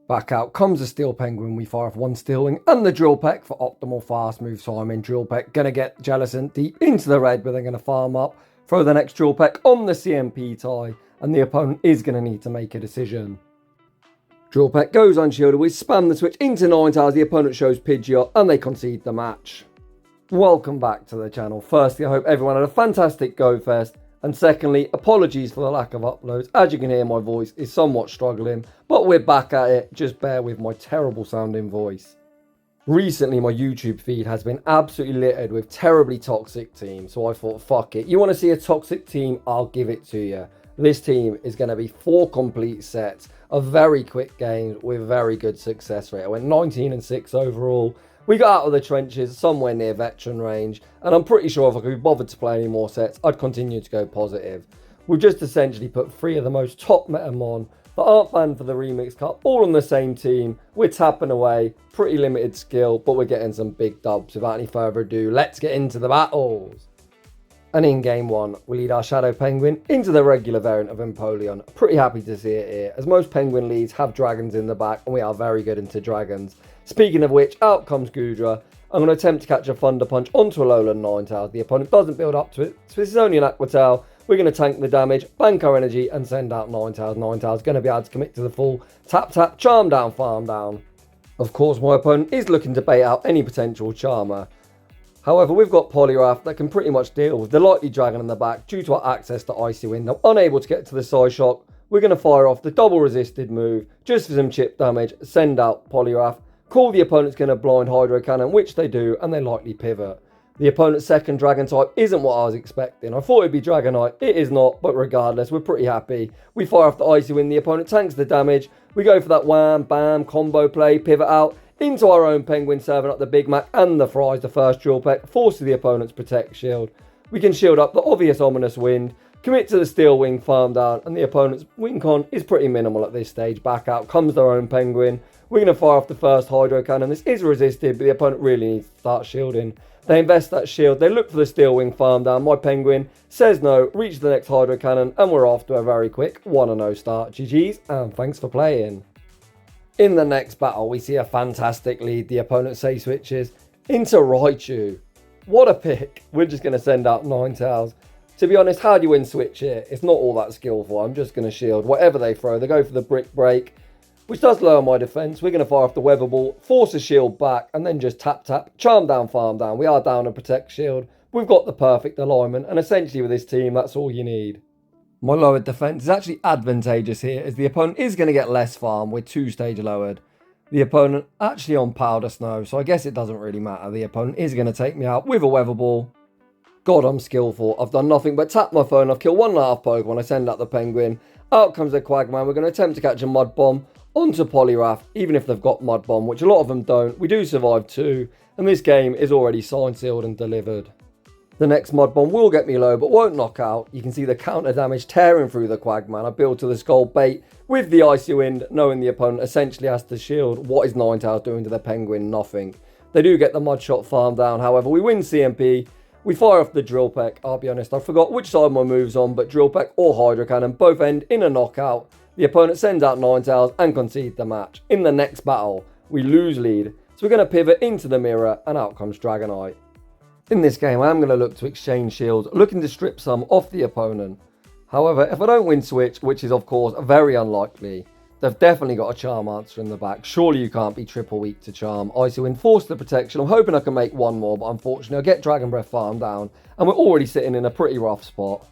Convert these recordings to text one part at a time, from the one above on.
Back out comes the Steel Penguin. We fire off one Steel Wing and the Drill Peck for optimal fast move timing. Drill Peck gonna get Jellicent deep into the red, but they're gonna farm up, throw the next Drill Peck on the CMP tie, and the opponent is gonna need to make a decision. Drill Peck goes unshielded. We spam the switch into Ninetales. The opponent shows Pidgeot and they concede the match. Welcome back to the channel. Firstly, I hope everyone had a fantastic Go Fest. And secondly, apologies for the lack of uploads. As you can hear, my voice is somewhat struggling, but we're back at it. Just bear with my terrible sounding voice. Recently, my YouTube feed has been absolutely littered with terribly toxic teams, so I thought, fuck it. You want to see a toxic team? I'll give it to you. This team is going to be 4 complete sets of very quick games with very good success rate. I went 19-6 overall. We got out of the trenches somewhere near veteran range, and I'm pretty sure if I could be bothered to play any more sets, I'd continue to go positive. We've just essentially put 3 of the most top Metamon that aren't planned for the Remix Cup all on the same team. We're tapping away, pretty limited skill, but we're getting some big dubs. Without any further ado, let's get into the battles. And in game 1, we lead our Shadow Penguin into the regular variant of Empoleon. Pretty happy to see it here, as most Penguin leads have dragons in the back, and we are very good into dragons. Speaking of which, out comes Gligar. I'm going to attempt to catch a Thunder Punch onto Alolan Ninetales. The opponent doesn't build up to it, so this is only an Aqua Tail. We're going to tank the damage, bank our energy, and send out Ninetales. Ninetales going to be able to commit to the full tap tap, charm down, farm down. Of course, my opponent is looking to bait out any potential charmer. However, we've got Poliwrath that can pretty much deal with the likely dragon in the back due to our access to Icy Wind. Now, unable to get to the side shock, we're going to fire off the double resisted move just for some chip damage, send out Poliwrath. Call the opponent's going to blind Hydro Cannon, which they do, and they likely pivot. The opponent's second dragon type isn't what I was expecting. I thought it'd be Dragonite. It is not, but regardless, we're pretty happy. We fire off the Icy Wind, the opponent tanks the damage. We go for that wham, bam, combo play, pivot out into our own Penguin, serving up the Big Mac and the fries. The first Drill Peck forces the opponent's Protect Shield. We can shield up the obvious Ominous Wind, commit to the Steel Wing, farm down, and the opponent's win con is pretty minimal at this stage. Back out comes their own Penguin. We're going to fire off the first Hydro Cannon. This is resisted, but the opponent really needs to start shielding. They invest that shield. They look for the Steel Wing, farm down. My Penguin says no, reach the next Hydro Cannon, and we're off to a very quick 1-0 start. GG's, and thanks for playing. In the next battle, we see a fantastic lead. The opponent say switches into Raichu. What a pick. We're just going to send out Ninetales. To be honest, how do you win switch here? It's not all that skillful. I'm just going to shield whatever they throw. They go for the Brick Break, which does lower my defense. We're going to fire off the Weather Ball, force a shield back, and then just tap tap, charm down, farm down. We are down a Protect Shield. We've got the perfect alignment, and essentially with this team, that's all you need. My lowered defense is actually advantageous here, as the opponent is going to get less farm with 2-stage lowered. The opponent actually on Powder Snow, so I guess it doesn't really matter. The opponent is going to take me out with a Weather Ball. God, I'm skillful. I've done nothing but tap my phone. I've killed 1.5 Pokemon. I send out the Penguin. Out comes the Quagman. We're going to attempt to catch a Mud Bomb onto Poliwrath, even if they've got Mud Bomb, which a lot of them don't. We do survive 2, and this game is already signed, sealed, and delivered. The next Mud Bomb will get me low, but won't knock out. You can see the counter damage tearing through the Quagman. I build to the Skull Bait with the Icy Wind, knowing the opponent essentially has to shield. What is Ninetales doing to the Penguin? Nothing. They do get the Mud Shot farm down, however. We win CMP. We fire off the Drill Peck. I'll be honest, I forgot which side my move's on, but Drill Peck or Hydro Cannon both end in a knockout. The opponent sends out Ninetales and concedes the match. In the next battle, we lose lead, so we're going to pivot into the mirror, and out comes Dragonite. In this game, I am going to look to exchange shields, looking to strip some off the opponent. However, if I don't win switch, which is of course very unlikely, they've definitely got a charm answer in the back. Surely you can't be triple weak to charm. Icy Wind forced the protection. I'm hoping I can make one more, but unfortunately I get Dragon Breath farm down, and we're already sitting in a pretty rough spot.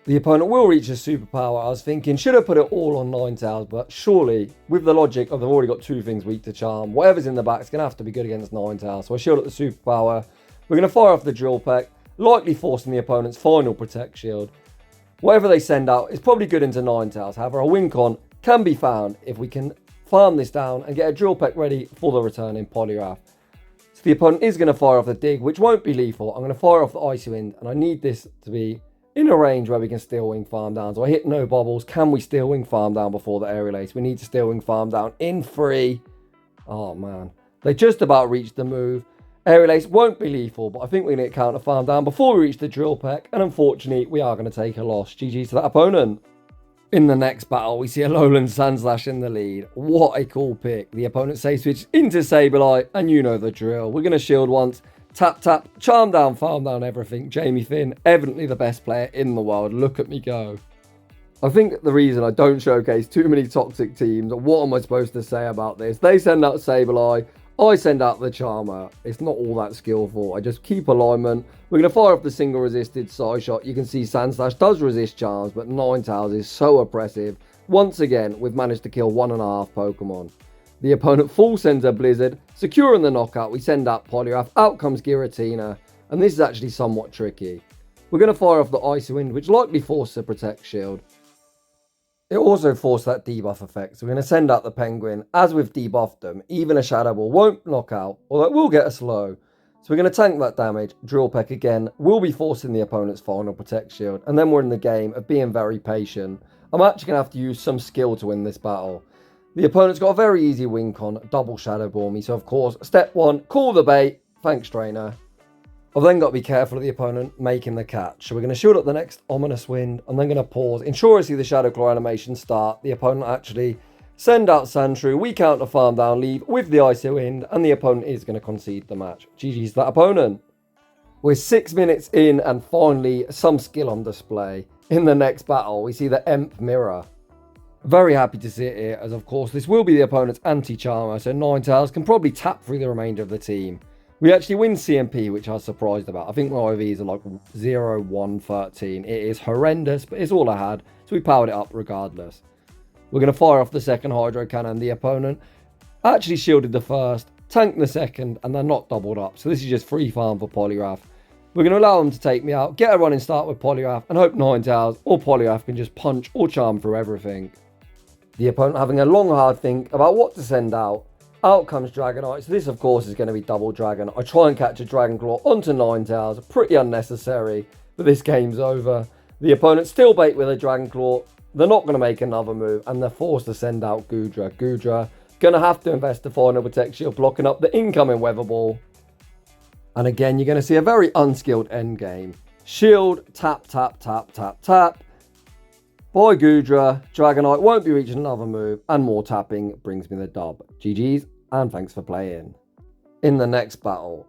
The opponent will reach a superpower. I was thinking, should have put it all on Ninetales, but surely, with the logic of they've already got 2 things weak to charm, whatever's in the back is going to have to be good against Ninetales. So I shield at the superpower. We're going to fire off the Drill Peck, likely forcing the opponent's final Protect Shield. Whatever they send out is probably good into Ninetales. However, a win con can be found if we can farm this down and get a Drill Peck ready for the returning Poliwrath. So the opponent is going to fire off the Dig, which won't be lethal. I'm going to fire off the Icy Wind, and I need this to be in a range where we can Steel Wing farm down. So I hit no bubbles. Can we Steel Wing farm down before the Aerial Ace? We need to Steel Wing farm down in 3. Oh man, they just about reached the move. Aerial Ace won't be lethal, but I think we need to counter farm down before we reach the Drill Peck, and unfortunately we are going to take a loss. GG to that opponent. In the next battle, we see Alolan Sandslash in the lead. What a cool pick. The opponent safe switch into Sableye, and you know the drill. We're going to shield once, tap, tap, charm down, farm down everything. Jamie Finn, evidently the best player in the world. Look at me go. I think the reason I don't showcase too many toxic teams, what am I supposed to say about this? They send out Sableye, I send out the Charmer. It's not all that skillful. I just keep alignment. We're going to fire off the single resisted side shot. You can see Sandslash does resist charms, but Ninetales is so oppressive. Once again, we've managed to kill 1.5 Pokemon. The opponent full sends a Blizzard. Securing the knockout, we send out Poliwrath. Out comes Giratina. And this is actually somewhat tricky. We're going to fire off the Icy Wind, which likely forces a Protect Shield. It also forced that debuff effect, so we're going to send out the Penguin. As we've debuffed them, even a Shadow Ball won't knock out, although it will get a slow. So we're going to tank that damage. Drill Peck again will be forcing the opponent's final Protect Shield, and then we're in the game of being very patient. I'm actually going to have to use some skill to win this battle. The opponent's got a very easy win con, double Shadow Ball me, so of course, step 1, call the bait. Thanks, trainer. I've then got to be careful of the opponent making the catch. So we're going to shield up the next Ominous Wind. I'm then going to pause. Ensure I see the Shadow Claw animation start. The opponent actually send out Sandshrew. We counter farm down, leave with the Icy Wind. And the opponent is going to concede the match. GG's that opponent. We're 6 minutes in and finally some skill on display. In the next battle, we see the Emp Mirror. Very happy to see it here, as of course this will be the opponent's anti-charmer. So Ninetales can probably tap through the remainder of the team. We actually win CMP, which I was surprised about. I think my IVs are like 0, 1, 13. It is horrendous, but it's all I had. So we powered it up regardless. We're going to fire off the second Hydro Cannon. The opponent actually shielded the first, tanked the second, and they're not doubled up. So this is just free farm for Poliwrath. We're going to allow them to take me out, get a running start with Poliwrath, and hope Ninetales or Poliwrath can just punch or charm through everything. The opponent having a long, hard think about what to send out. Out comes Dragonite, so this of course is going to be double Dragon. I try and catch a Dragon Claw onto Ninetales, pretty unnecessary, but this game's over. The opponent still bait with a Dragon Claw, they're not going to make another move, and they're forced to send out Goodra. Goodra going to have to invest the final Protect Shield, blocking up the incoming Weather Ball. And again, you're going to see a very unskilled end game. Shield, tap, tap, tap, tap, tap. By Goodra, Dragonite won't be reaching another move, and more tapping brings me the dub. GG's, and thanks for playing. In the next battle,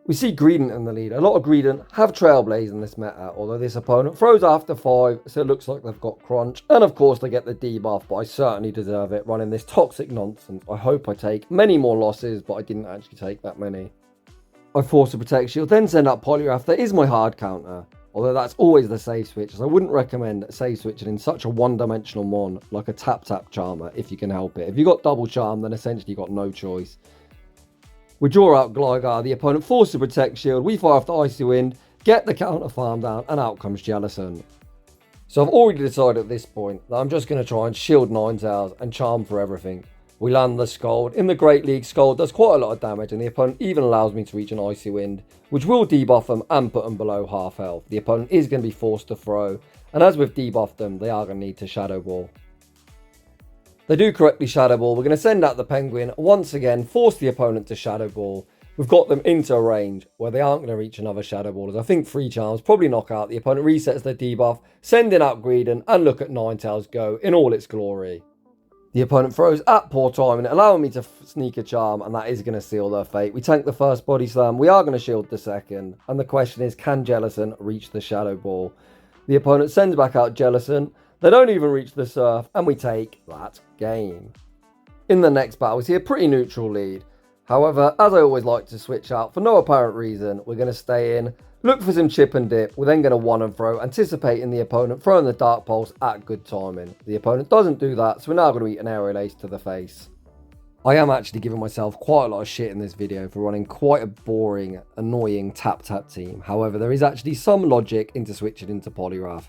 we see Greedent in the lead. A lot of Greedent have Trailblaze in this meta, although this opponent throws after 5, so it looks like they've got Crunch. And of course they get the debuff, but I certainly deserve it running this toxic nonsense. I hope I take many more losses, but I didn't actually take that many. I force a Protect Shield, then send out Poliwrath. That is my hard counter. Although that's always the safe switch, so I wouldn't recommend safe switching in such a one-dimensional mon like a tap-tap charmer if you can help it. If you got double charm, then essentially you got no choice. We draw out Gligar, the opponent forces a Protect Shield, we fire off the Icy Wind, get the counter farm down, and out comes Jellicent. So I've already decided at this point that I'm just going to try and shield Ninetales and charm for everything. We land the Scald. In the Great League, Scald does quite a lot of damage, and the opponent even allows me to reach an Icy Wind, which will debuff them and put them below half health. The opponent is going to be forced to throw, and as we've debuffed them, they are going to need to Shadow Ball. They do correctly Shadow Ball. We're going to send out the Penguin, once again, force the opponent to Shadow Ball. We've got them into a range where they aren't going to reach another Shadow Ball, as I think 3 charms probably knock out. The opponent resets their debuff, sending out Greedent, and look at Ninetales go in all its glory. The opponent throws at poor timing, allowing me to sneak a charm, and that is going to seal their fate. We tank the first Body Slam, we are going to shield the second, and the question is, can Jellicent reach the Shadow Ball? The opponent sends back out Jellicent, they don't even reach the Surf, and we take that game. In the next battle, we see a pretty neutral lead. However, as I always like to switch out, for no apparent reason, we're going to stay in, look for some chip and dip. We're then going to one and throw, anticipating the opponent throwing the Dark Pulse at good timing. The opponent doesn't do that, so we're now going to eat an Aerial Ace to the face. I am actually giving myself quite a lot of shit in this video for running quite a boring, annoying tap-tap team. However, there is actually some logic into switching into Poliwrath,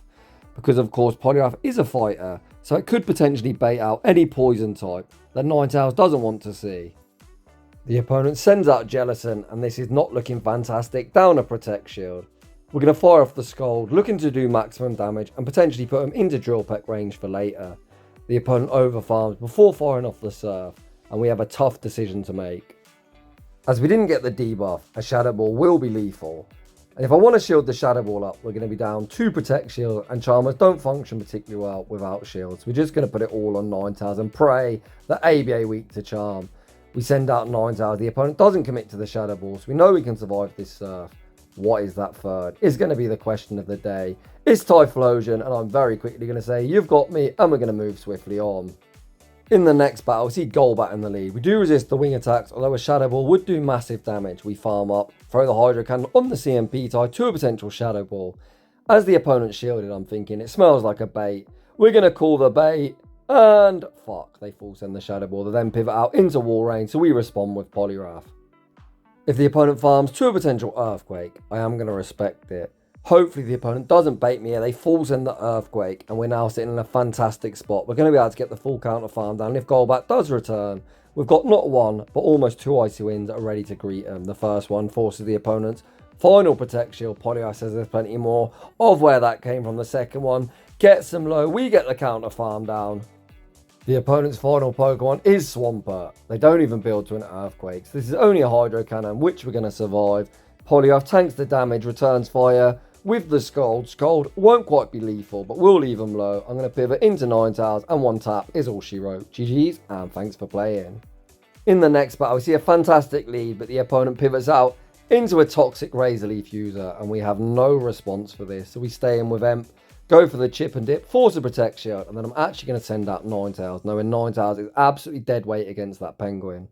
because of course Poliwrath is a fighter, so it could potentially bait out any poison type that Ninetales doesn't want to see. The opponent sends out Jellicent, and this is not looking fantastic, down a Protect Shield. We're going to fire off the Scald, looking to do maximum damage and potentially put him into Drill Peck range for later. The opponent overfarms before firing off the Surf, and we have a tough decision to make. As we didn't get the debuff, a Shadow Ball will be lethal. And if I want to shield the Shadow Ball up, we're going to be down 2 Protect Shield, and Charmers don't function particularly well without shields. We're just going to put it all on Ninetales and pray that ABA weak to Charm. We send out Ninetales. The opponent doesn't commit to the Shadow Ball, so we know we can survive this Surf. What is that third? Is going to be the question of the day. It's Typhlosion, and I'm very quickly going to say, you've got me, and we're going to move swiftly on. In the next battle, we see Golbat in the lead. We do resist the wing attacks, although a Shadow Ball would do massive damage. We farm up, throw the Hydro Cannon on the CMP tie to a potential Shadow Ball. As the opponent's shielded, I'm thinking, it smells like a bait. We're going to call the bait, and fuck, they full send the Shadow Ball. They then pivot out into wall range, so we respond with Poliwrath. If the opponent farms to a potential Earthquake, I am going to respect it. Hopefully the opponent doesn't bait me here. They full send the Earthquake, and we're now sitting in a fantastic spot. We're going to be able to get the full counter farm down. And if Golbat does return, we've got not one, but almost 2 Icy Winds that are ready to greet him. The first one forces the opponent's final Protect Shield. Poliwrath says there's plenty more of where that came from. The second one gets them low. We get the counter farm down. The opponent's final Pokemon is Swampert. They don't even build to an Earthquake. So this is only a Hydro Cannon, which we're going to survive. Poliwrath tanks the damage, returns fire with the Scald. Scald won't quite be lethal, but we'll leave them low. I'm going to pivot into Ninetales, and one tap is all she wrote. GG's, and thanks for playing. In the next battle, we see a fantastic lead, but the opponent pivots out into a toxic Razor Leaf user, and we have no response for this. So we stay in with Emp, go for the Chip and Dip, force a Protect Shield, and then I'm actually going to send out Ninetales, knowing Ninetales is absolutely dead weight against that Penguin.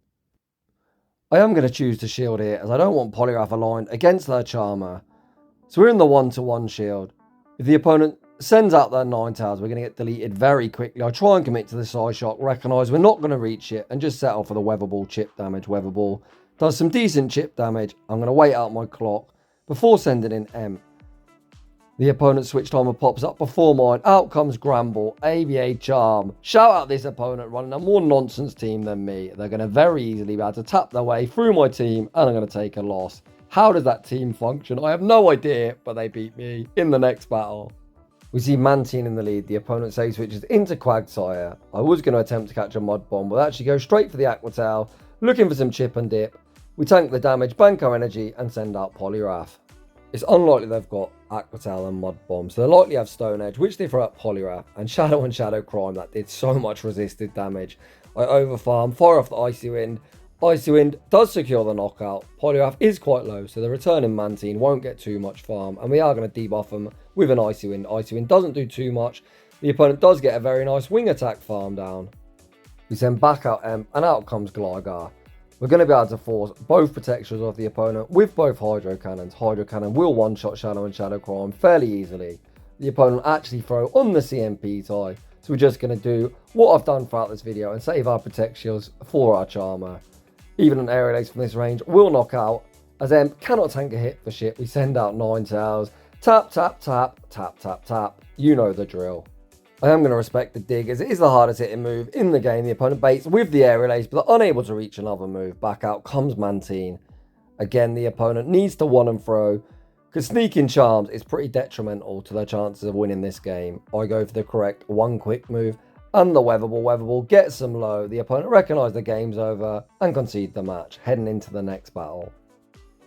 I am going to choose to shield here, as I don't want Poliwrath aligned against their Charmer. So we're in the 1-to-1 shield. If the opponent sends out their Ninetales, we're going to get deleted very quickly. I try and commit to the Side Shock, recognise we're not going to reach it, and just settle for the Weather Ball chip damage. Weather Ball does some decent chip damage. I'm going to wait out my clock before sending in Emp. The opponent's switch timer pops up before mine. Out comes Gramble, ABA Charm. Shout out this opponent running a more nonsense team than me. They're going to very easily be able to tap their way through my team, and I'm going to take a loss. How does that team function? I have no idea, but they beat me in the next battle. We see Mantine in the lead. The opponent save switches into Quagsire. I was going to attempt to catch a Mud Bomb, but actually go straight for the Aqua Tail, looking for some Chip and Dip. We tank the damage, bank our energy, and send out Poliwrath. It's unlikely they've got Aqua Tail and Mud Bomb, so they likely have Stone Edge, which they throw at Poliwrath, and Shadow and Shadow Crime that did so much resisted damage. I overfarm, fire off the Icy Wind. Icy Wind does secure the knockout. Poliwrath is quite low, so the returning Mantine won't get too much farm, and we are going to debuff them with an Icy Wind. Icy Wind doesn't do too much. The opponent does get a very nice wing attack farm down. We send back out Emp, and out comes Gligar. We're going to be able to force both protections of the opponent with both Hydro Cannons. Hydro Cannon will one-shot Shadow and Shadow Crime fairly easily. The opponent actually throw on the CMP tie, so we're just going to do what I've done throughout this video and save our Protect Shields for our Charmer. Even an Aerial Ace from this range will knock out, as Emp cannot tank a hit for shit. We send out Ninetales. Tap, tap, tap, tap, tap, tap. You know the drill. I am going to respect the dig, as it is the hardest hitting move in the game. The opponent baits with the Aerial Ace, but they're unable to reach another move. Back out comes Mantine. Again, the opponent needs to one and throw, because sneaking Charms is pretty detrimental to their chances of winning this game. I go for the correct one quick move, and the Weather Ball. Weather Ball gets them low. The opponent recognises the game's over and concede the match, heading into the next battle.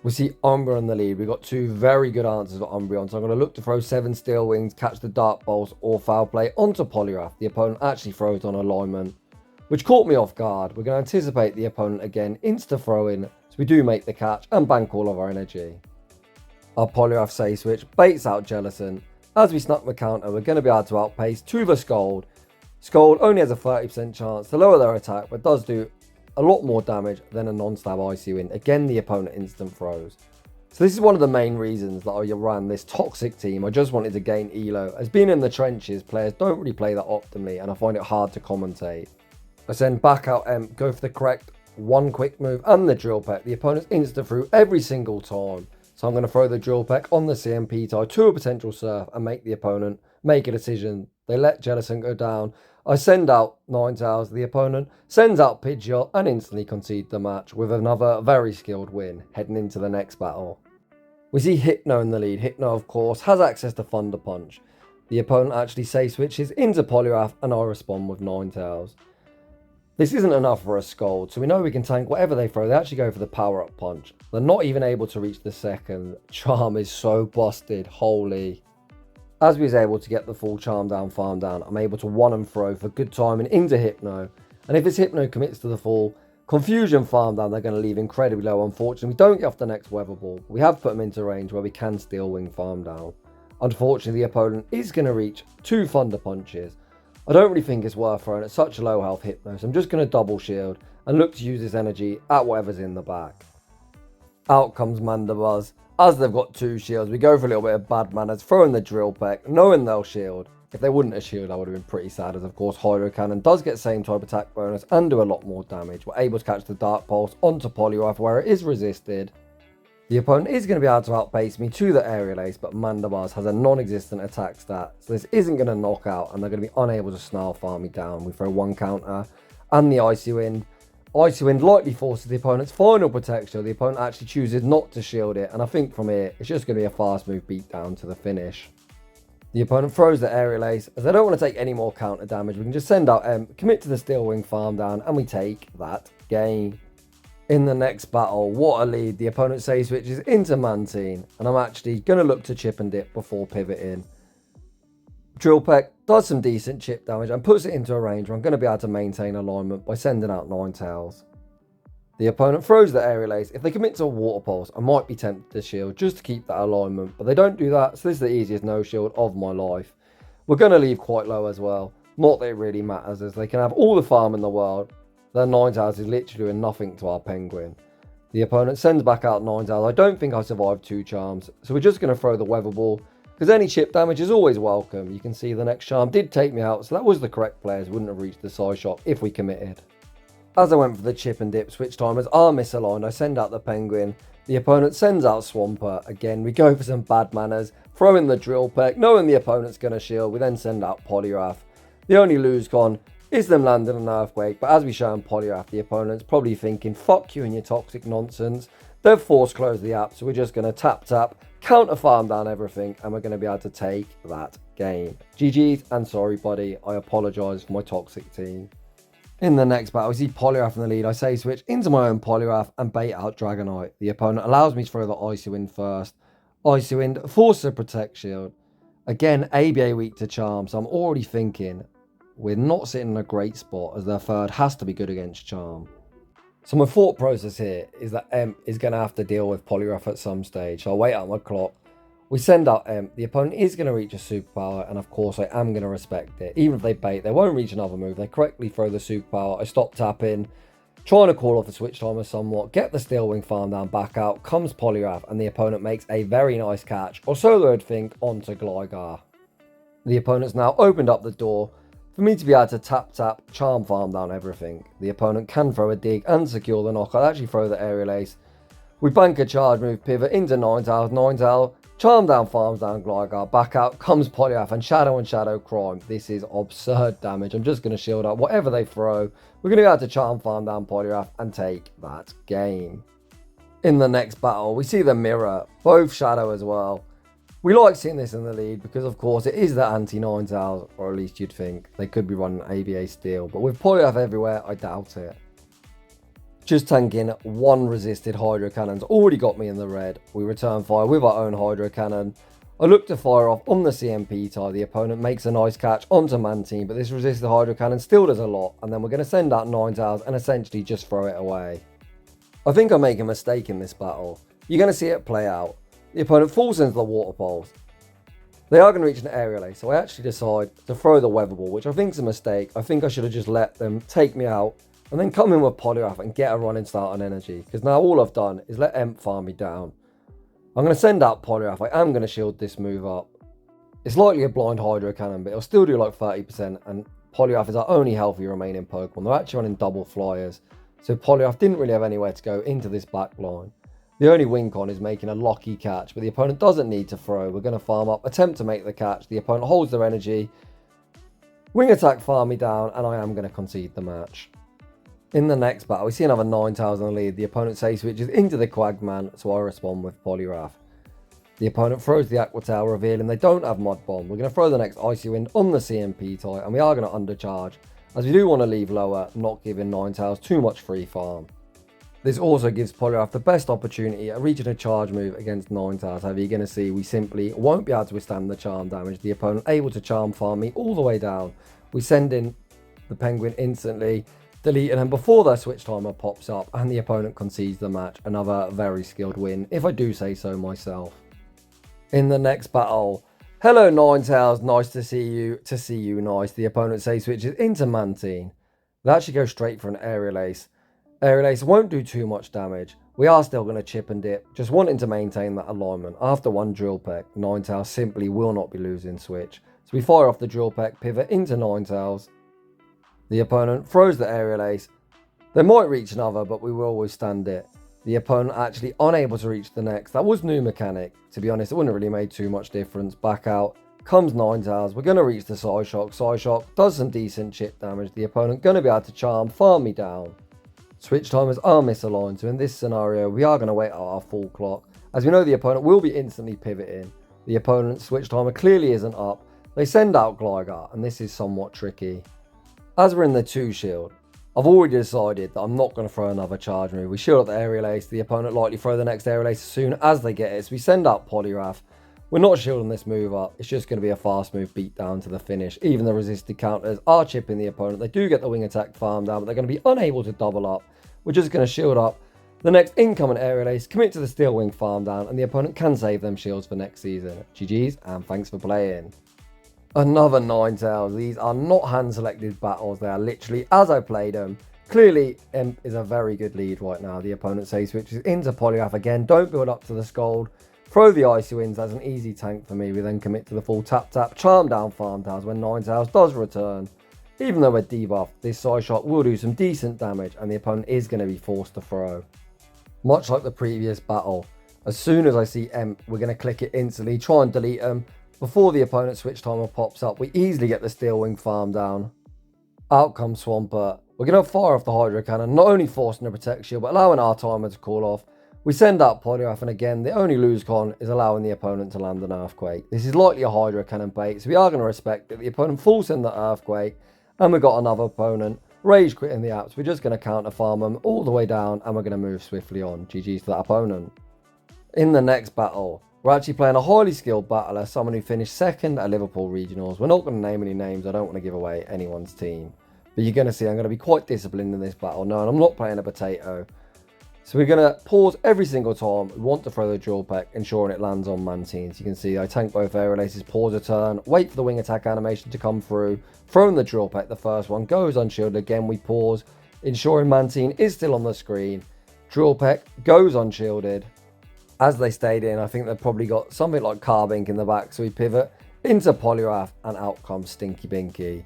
We see Umbreon in the lead. We've got 2 very good answers for Umbreon, so I'm going to look to throw 7 Steel Wings, catch the Dark Bolts or Foul Play onto Poliwrath. The opponent actually throws on alignment, which caught me off guard. We're going to anticipate the opponent again, insta-throw-in, so we do make the catch and bank all of our energy. Our Poliwrath save switch baits out Jellicent. As we snap the counter, we're going to be able to outpace to the Scald. Scald only has a 30% chance to lower their attack, but does do a lot more damage than a non-stab Icy Wind. Again, the opponent instant throws. So this is one of the main reasons that I ran this toxic team. I just wanted to gain ELO. As being in the trenches, players don't really play that optimally, and I find it hard to commentate. I send back out Emp, go for the correct one quick move and the Drill Peck. The opponent's instant through every single time. So I'm going to throw the Drill Peck on the CMP tie to a potential Surf and make the opponent make a decision. They let Jellicent go down. I send out Ninetales. The opponent sends out Pidgeot and instantly concede the match with another very skilled win, heading into the next battle. We see Hypno in the lead. Hypno, of course, has access to Thunder Punch. The opponent actually save switches into Poliwrath, and I respond with Ninetales. This isn't enough for a Scald, so we know we can tank whatever they throw. They actually go for the power-up punch. They're not even able to reach the second. Charm is so busted, holy. As we was able to get the full Charm down, Farm down, I'm able to one and throw for good timing into Hypno. And if his Hypno commits to the full Confusion Farm down, they're going to leave incredibly low. Unfortunately, we don't get off the next Weather Ball. We have put them into range where we can Steel Wing Farm down. Unfortunately, the opponent is going to reach 2 Thunder Punches. I don't really think it's worth throwing at such a low health Hypno, so I'm just going to double shield and look to use this energy at whatever's in the back. Out comes Mandibuzz. As they've got 2 shields, we go for a little bit of bad manners, throwing the Drill Peck, knowing they'll shield. If they wouldn't have shielded, I would have been pretty sad, as of course Hydro Cannon does get same type attack bonus and do a lot more damage. We're able to catch the Dark Pulse onto Poliwrath where it is resisted. The opponent is going to be able to outpace me to the Aerial Ace, but Mandibuzz has a non-existent attack stat, so this isn't going to knock out, and they're going to be unable to Snarl Farm me down. We throw 1 counter, and the Icy Wind. Icy Wind lightly forces the opponent's final protection. The opponent actually chooses not to shield it, and I think from here, it's just going to be a fast move beatdown to the finish. The opponent throws the Aerial Ace. As they don't want to take any more counter damage, we can just send out commit to the Steel Wing Farm down, and we take that game. In the next battle, what a lead. The opponent save switches into Mantine, and I'm actually going to look to chip and dip before pivoting. Drill Peck does some decent chip damage and puts it into a range where I'm going to be able to maintain alignment by sending out Ninetales. The opponent throws the Aerial Ace. If they commit to a Water Pulse, I might be tempted to shield just to keep that alignment, but they don't do that, so this is the easiest no shield of my life. We're going to leave quite low as well. Not that it really matters, as they can have all the farm in the world. Their Ninetales is literally doing nothing to our Penguin. The opponent sends back out Ninetales. I don't think I survived 2 charms, so we're just going to throw the Weather Ball, because any chip damage is always welcome. You can see the next charm did take me out, so that was the correct players. Wouldn't have reached the side shot if we committed. As I went for the chip and dip, switch timers are misaligned. I send out the Penguin. The opponent sends out Swampert. Again, we go for some bad manners, throw in the Drill Peck, knowing the opponent's going to shield. We then send out Poliwrath. The only lose con is them landing an Earthquake, but as we show in Poliwrath, the opponent's probably thinking, fuck you and your toxic nonsense. They've force closed the app, so we're just going to tap, counter farm down everything, and we're going to be able to take that game. GG's, and sorry buddy, I apologise for my toxic team. In the next battle, we see Poliwrath in the lead. I say switch into my own Poliwrath and bait out Dragonite. The opponent allows me to throw the Icy Wind first. Icy Wind forces a Protect Shield. Again, ABA weak to Charm, so I'm already thinking we're not sitting in a great spot, as their third has to be good against Charm. So my thought process here is that Emp is going to have to deal with Poliwrath at some stage. So I'll wait out my clock. We send out Emp. The opponent is going to reach a superpower, and of course I am going to respect it. Even if they bait, they won't reach another move. They correctly throw the superpower. I stop tapping, trying to call off the switch timer somewhat, get the Steel Wing Farm down, back out, comes Poliwrath, and the opponent makes a very nice catch, or so they would think, onto Gligar. The opponent's now opened up the door for me to be able to tap, charm farm down everything. The opponent can throw a dig and secure the knock. I'll actually throw the Aerial Ace. We bank a charge move, pivot into Ninetales, charm down, farms down Gligar, back out, comes Poliwrath, and Shadow Crime. This is absurd damage. I'm just going to shield up whatever they throw. We're going to go out to charm farm down Poliwrath and take that game. In the next battle, we see the mirror, both Shadow as well. We like seeing this in the lead because, of course, it is the anti-Ninetales, or at least you'd think. They could be running ABA Steel, but with Poliwrath everywhere, I doubt it. Just tanking 1 resisted Hydro Cannon's already got me in the red. We return fire with our own Hydro Cannon. I look to fire off on the CMP tie. The opponent makes a nice catch onto Mantine, but this resisted Hydro Cannon still does a lot, and then we're going to send out Ninetales and essentially just throw it away. I think I make a mistake in this battle. You're going to see it play out. The opponent falls into the Water Pulse. They are going to reach an Aerial Ace, so I actually decide to throw the Weather Ball, which I think is a mistake. I think I should have just let them take me out and then come in with Poliwrath and get a running start on energy, because now all I've done is let Emp farm me down. I'm going to send out Poliwrath. I am going to shield this move up. It's likely a blind Hydro Cannon, but it'll still do like 30%, and Poliwrath is our only healthy remaining Pokemon. They're actually running double flyers, so Poliwrath didn't really have anywhere to go into this back line. The only win con is making a lucky catch, but the opponent doesn't need to throw. We're going to farm up, attempt to make the catch. The opponent holds their energy. Wing attack, farm me down, and I am going to concede the match. In the next battle, we see another Ninetales in the lead. The opponent safe switches into the Quagman, so I respond with Poliwrath. The opponent throws the Aqua Tail, revealing they don't have Mud Bomb. We're going to throw the next Icy Wind on the CMP tie, and we are going to undercharge as we do want to leave lower, not giving Ninetales too much free farm. This also gives Poliwrath the best opportunity at reaching a charge move against Ninetales. However, you're going to see we simply won't be able to withstand the charm damage. The opponent able to charm farm me all the way down. We send in the Penguin instantly, deleting him before their switch timer pops up, and the opponent concedes the match. Another very skilled win, if I do say so myself. In the next battle, hello Ninetales, nice to see you, nice. The opponent safe switches into Mantine. They actually go straight for an Aerial Ace. Aerial Ace won't do too much damage. We are still going to chip and dip, just wanting to maintain that alignment. After one Drill Peck, Ninetales simply will not be losing switch. So we fire off the Drill Peck, pivot into Ninetales. The opponent throws the Aerial Ace. They might reach another, but we will always stand it. The opponent actually unable to reach the next. That was new mechanic. To be honest, it wouldn't have really made too much difference. Back out comes Ninetales. We're going to reach the Psyshock. Psyshock does some decent chip damage. The opponent going to be able to charm, farm me down. Switch timers are misaligned, so in this scenario, we are going to wait out our full clock. As we know, the opponent will be instantly pivoting. The opponent's switch timer clearly isn't up. They send out Gligar, and this is somewhat tricky. As we're in the 2 shield, I've already decided that I'm not going to throw another charge move. We shield up the Aerial Ace. The opponent likely throw the next Aerial Ace as soon as they get it. So we send out Poliwrath. We're not shielding this move up. It's just going to be a fast move beat down to the finish. Even the resisted counters are chipping the opponent. They do get the wing attack farm down, but they're going to be unable to double up. We're just going to shield up the next incoming Aerial Ace, commit to the Steel Wing farm down, and the opponent can save them shields for next season. GG's, and thanks for playing. Another Ninetales. These are not hand-selected battles. They are literally as I played them. Clearly, Imp is a very good lead right now. The opponent safe switches into Poliwrath again. Don't build up to the Scold. Throw the Icy Winds as an easy tank for me. We then commit to the full tap-tap. Charm down Farm Towers when Ninetales does return. Even though we're debuffed, this Psyshock will do some decent damage, and the opponent is going to be forced to throw. Much like the previous battle, as soon as I see Imp, we're going to click it instantly, try and delete him. Before the opponent's switch timer pops up, we easily get the Steel Wing farm down. Out comes Swampert. We're going to fire off the Hydro Cannon, not only forcing a Protect Shield, but allowing our timer to call off. We send out Poliwrath, and again, the only lose con is allowing the opponent to land an Earthquake. This is likely a Hydro Cannon bait, so we are going to respect it. The opponent full send the Earthquake, and we've got another opponent rage quit in the apps. We're just going to counter farm them all the way down, and we're going to move swiftly on. GG's to that opponent. In the next battle, we're actually playing a highly skilled battler, someone who finished second at Liverpool Regionals. We're not going to name any names. I don't want to give away anyone's team. But you're going to see I'm going to be quite disciplined in this battle. No, and I'm not playing a potato. So we're going to pause every single time. We want to throw the Drill Peck, ensuring it lands on Mantine. So you can see I tank both Aerial Aces, pause a turn, wait for the wing attack animation to come through, throwing the Drill Peck, the first one, goes unshielded. Again, we pause, ensuring Mantine is still on the screen. Drill Peck goes unshielded. As they stayed in, I think they've probably got something like Carbink in the back. So we pivot into Poliwrath, and out comes Stinky Binky.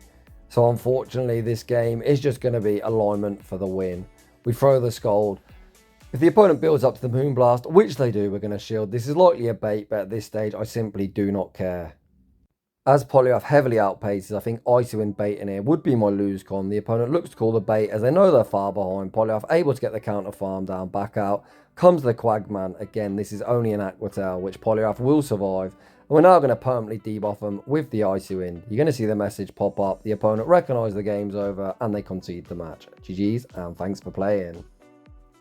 So unfortunately, this game is just going to be alignment for the win. We throw the Scold. If the opponent builds up to the Moonblast, which they do, we're going to shield. This is likely a bait, but at this stage, I simply do not care. As Poliwrath heavily outpaces, I think Icy Wind baiting here would be my lose con. The opponent looks to call the bait as they know they're far behind. Poliwrath able to get the counter farm down, back out. Comes the Quagman. Again, this is only an Aqua Tail, which Poliwrath will survive. And we're now going to permanently debuff them with the Icy Wind. You're going to see the message pop up. The opponent recognises the game's over, and they concede the match. GG's, and thanks for playing.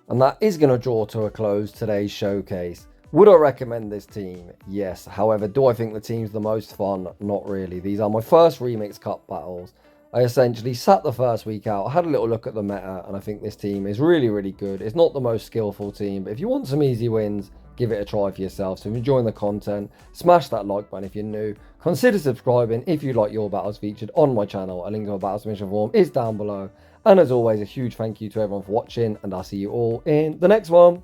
And that is going to draw to a close today's showcase. Would I recommend this team? Yes. However, do I think the team's the most fun? Not really. These are my first Remix Cup battles. I essentially sat the first week out, I had a little look at the meta, and I think this team is really, really good. It's not the most skillful team, but if you want some easy wins, give it a try for yourself. So if you're enjoying the content, smash that like button if you're new. Consider subscribing if you like your battles featured on my channel. A link to my battle submission form is down below. And as always, a huge thank you to everyone for watching, and I'll see you all in the next one.